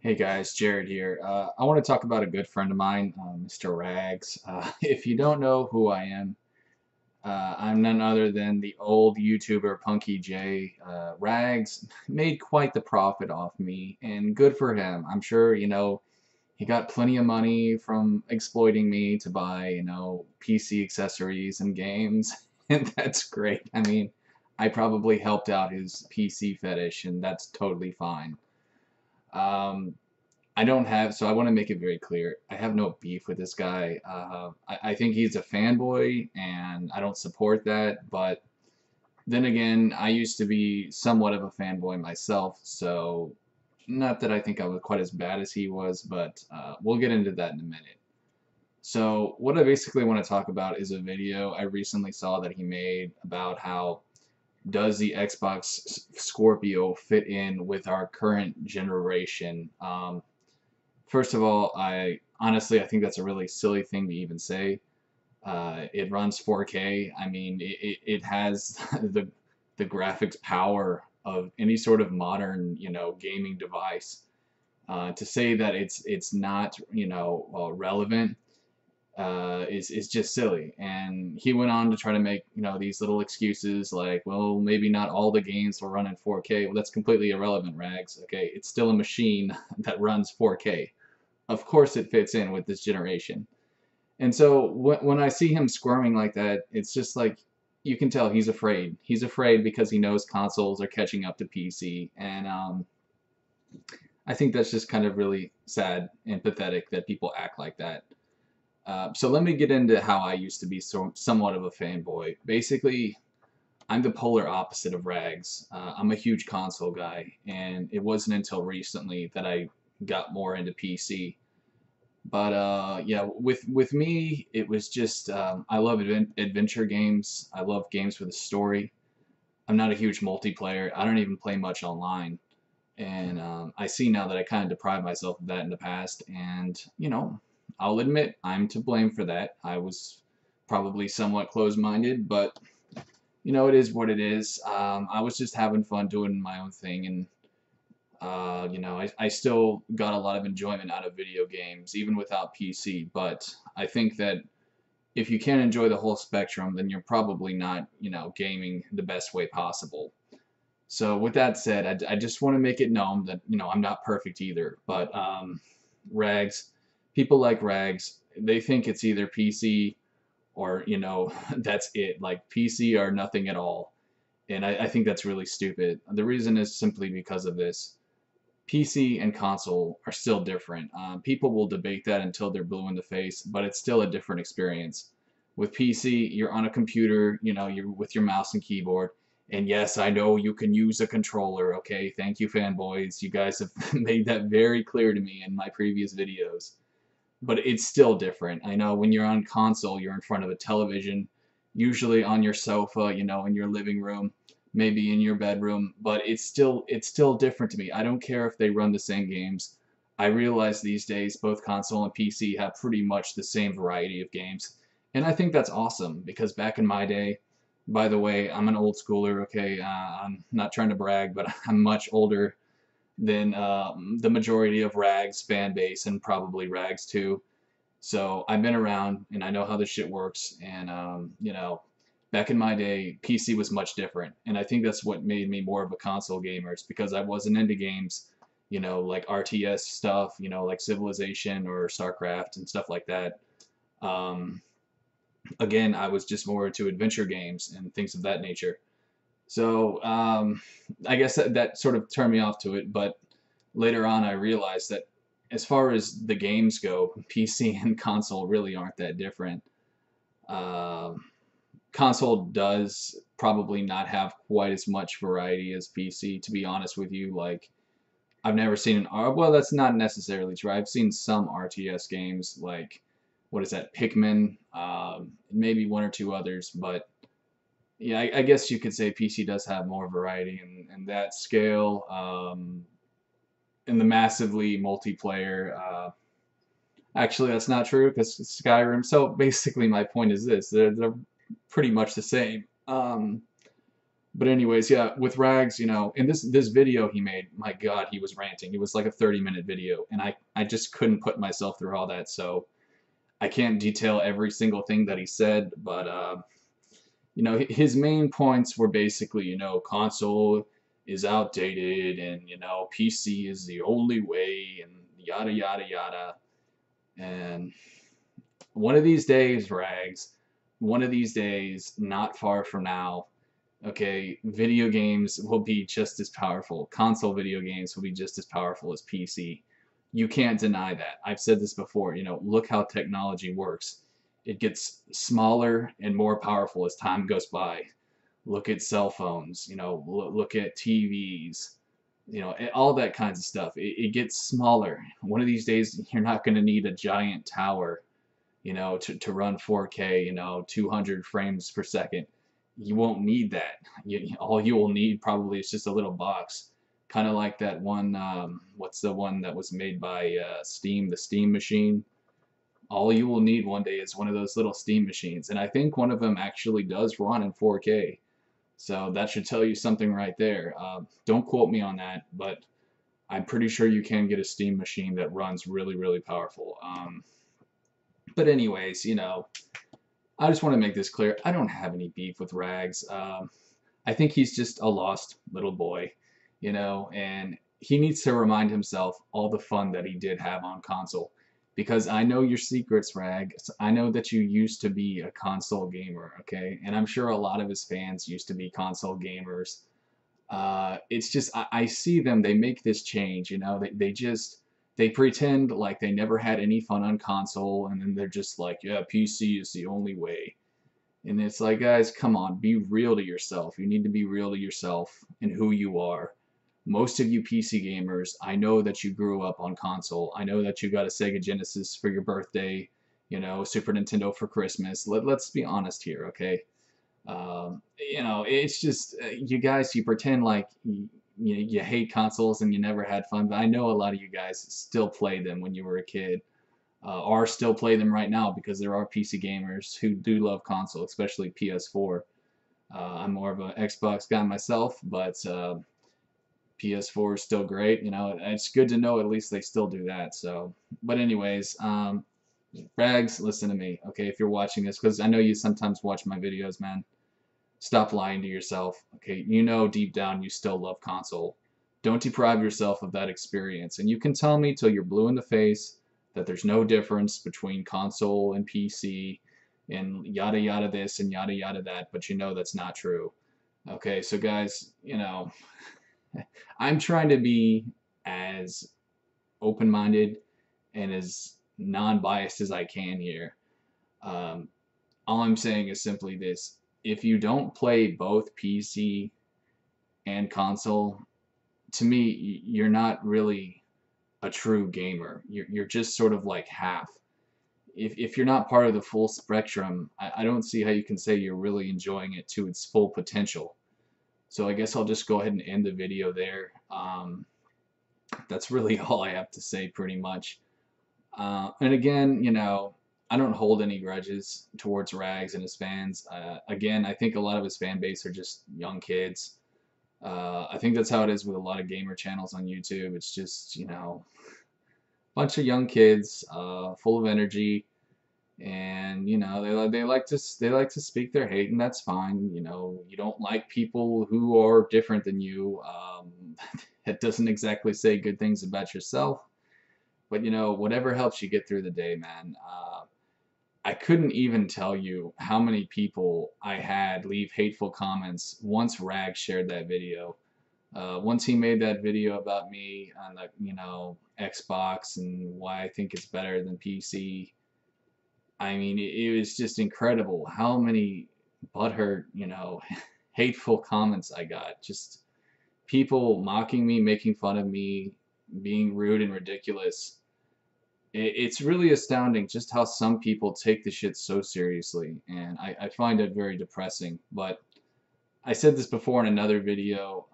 Hey guys, Jared here. I want to talk about a good friend of mine, Mr. Rags. If you don't know who I am, I'm none other than the old YouTuber Punky J. Rags made quite the profit off me, and good for him. I'm sure, he got plenty of money from exploiting me to buy, PC accessories and games, and that's great. I mean, I probably helped out his PC fetish, and that's totally fine. Um, I don't have, so I want to make it very clear. I have no beef with this guy. I think he's a fanboy, and I don't support that. But then again, I used to be somewhat of a fanboy myself, so not that I think I was quite as bad as he was, but we'll get into that in a minute. So what I basically want to talk about is a video I recently saw that he made about how does the Xbox Scorpio fit in with our current generation. First of all, I honestly I think that's a really silly thing to even say. It runs 4K. I mean, it has the graphics power of any sort of modern gaming device. To say that it's not relevant is just silly. And he went on to try to make these little excuses like, well, maybe not all the games will run in 4K. Well, that's completely irrelevant, Rags. Okay, it's still a machine that runs 4K. Of course it fits in with this generation. And so when I see him squirming like that, it's just like you can tell he's afraid. He's afraid because he knows consoles are catching up to PC, and I think that's just kind of really sad and pathetic that people act like that. So let me get into how I used to be somewhat of a fanboy. Basically, I'm the polar opposite of Rags. I'm a huge console guy, and it wasn't until recently that I got more into PC. But yeah, with me, it was just I love adventure games. I love games with a story. I'm not a huge multiplayer. I don't even play much online, and I see now that I kind of deprived myself of that in the past. And I'll admit I'm to blame for that. I was probably somewhat closed-minded, but it is what it is. I was just having fun doing my own thing, and I still got a lot of enjoyment out of video games, even without PC. But I think that if you can't enjoy the whole spectrum, then you're probably not, gaming the best way possible. So with that said, I just want to make it known that, I'm not perfect either. But Rags, people like Rags, they think it's either PC or, that's it. Like PC or nothing at all. And I think that's really stupid. The reason is simply because of this. PC and console are still different. People will debate that until they're blue in the face, but it's still a different experience. With PC, you're on a computer, you're with your mouse and keyboard. And yes, I know you can use a controller, okay? Thank you, fanboys. You guys have made that very clear to me in my previous videos. But it's still different. I know when you're on console, you're in front of a television, usually on your sofa, in your living room, maybe in your bedroom, but it's still different to me. I don't care if they run the same games. I realize these days both console and PC have pretty much the same variety of games. And I think that's awesome because back in my day, by the way, I'm an old schooler, okay? I'm not trying to brag, but I'm much older than the majority of Rags fan base and probably Rags too. So I've been around and I know how this shit works. And back in my day, PC was much different, and I think that's what made me more of a console gamer. It's because I wasn't into games, like RTS stuff, like Civilization or StarCraft and stuff like that. Um, Again, I was just more into adventure games and things of that nature. So I guess that sort of turned me off to it, but later on I realized that as far as the games go, PC and console really aren't that different. Um Console does probably not have quite as much variety as PC, to be honest with you. Like, I've never seen an R. Well, that's not necessarily true. I've seen some RTS games, like, what is that, Pikmin, maybe one or two others, but yeah, I guess you could say PC does have more variety in that scale. In the massively multiplayer, actually, that's not true because Skyrim. So basically, my point is this: they're pretty much the same. But anyways, yeah, with Rags, you know, in this video he made, my God, he was ranting. It was like a 30-minute video, and I just couldn't put myself through all that. So I can't detail every single thing that he said, but you know, his main points were basically, you know, console is outdated, and you know, PC is the only way, and yada yada yada. And one of these days, Rags, one of these days, not far from now, okay, video games will be just as powerful. Console video games will be just as powerful as PC. You can't deny that. I've said this before, you know, look how technology works. It gets smaller and more powerful as time goes by. Look at cell phones, you know, look at TVs, you know, all that kinds of stuff. It gets smaller. One of these days, you're not going to need a giant tower, you know, to run 4K, you know, 200 frames per second. You won't need that. All you will need probably is just a little box, kind of like that one. What's the one that was made by Steam, the Steam machine? All you will need one day is one of those little Steam machines, and I think one of them actually does run in 4K. So that should tell you something right there. Don't quote me on that, but I'm pretty sure you can get a Steam machine that runs really, really powerful. But anyways, you know, I just want to make this clear. I don't have any beef with Rags. I think he's just a lost little boy, you know, and he needs to remind himself all the fun that he did have on console. Because I know your secrets, Rags. I know that you used to be a console gamer, okay? And I'm sure a lot of his fans used to be console gamers. It's just I see them. They make this change, you know. They just they pretend like they never had any fun on console, and then they're just like, yeah, PC is the only way. And it's like, guys, come on, be real to yourself. You need to be real to yourself and who you are. Most of you PC gamers, I know that you grew up on console. I know that you got a Sega Genesis for your birthday, you know, Super Nintendo for Christmas. Let's be honest here, okay? You know, it's just you guys. You pretend like you hate consoles and you never had fun. But I know a lot of you guys still played them when you were a kid, or still play them right now because there are PC gamers who do love console, especially PS4. I'm more of an Xbox guy myself, but PS4 is still great. You know, it's good to know at least they still do that. So, but anyways, Rags, listen to me, okay? If you're watching this, because I know you sometimes watch my videos, man. Stop lying to yourself, okay? You know deep down you still love console. Don't deprive yourself of that experience. And you can tell me till you're blue in the face that there's no difference between console and PC and yada yada this and yada yada that, but you know that's not true. Okay, so guys, you know, I'm trying to be as open-minded and as non-biased as I can here. Um, all I'm saying is simply this. If you don't play both PC and console, to me, you're not really a true gamer. You're just sort of like half. If you're not part of the full spectrum, I don't see how you can say you're really enjoying it to its full potential. So I guess I'll just go ahead and end the video there. That's really all I have to say pretty much. And again, you know, I don't hold any grudges towards Rags and his fans. Again, I think a lot of his fan base are just young kids. I think that's how it is with a lot of gamer channels on YouTube. It's just, you know, a bunch of young kids, full of energy, and you know they like to speak their hate, and that's fine. You know, you don't like people who are different than you. It doesn't exactly say good things about yourself, but you know, whatever helps you get through the day, man. I couldn't even tell you how many people I had leave hateful comments once Rag shared that video. Once he made that video about me on the, you know, Xbox and why I think it's better than PC. I mean, it was just incredible how many butthurt, you know, hateful comments I got. Just people mocking me, making fun of me, being rude and ridiculous. It's really astounding just how some people take the shit so seriously, and I find it very depressing. But I said this before in another video.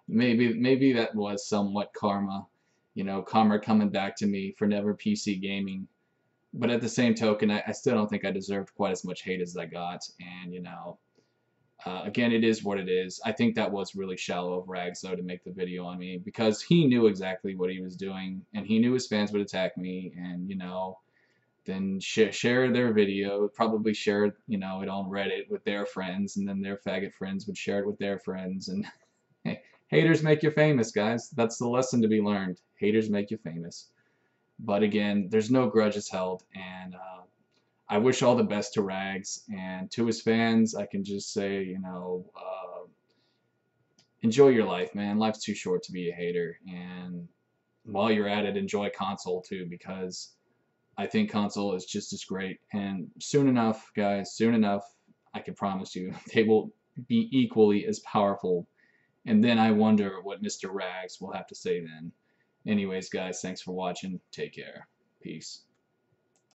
Maybe that was somewhat karma, you know, karma coming back to me for never PC gaming. But at the same token, I still don't think I deserved quite as much hate as I got, and you know, Again, it is what it is. I think that was really shallow of Rags, though, to make the video on me, because he knew exactly what he was doing, and he knew his fans would attack me, and, you know, then share their video, probably share, you know, it on Reddit with their friends, and then their faggot friends would share it with their friends, and hey, haters make you famous, guys. That's the lesson to be learned. Haters make you famous. But again, there's no grudges held, and I wish all the best to Rags, and to his fans, I can just say, you know, enjoy your life, man. Life's too short to be a hater, and while you're at it, enjoy console too, because I think console is just as great. And soon enough, guys, soon enough, I can promise you, they will be equally as powerful. And then I wonder what Mr. Rags will have to say then. Anyways, guys, thanks for watching. Take care. Peace.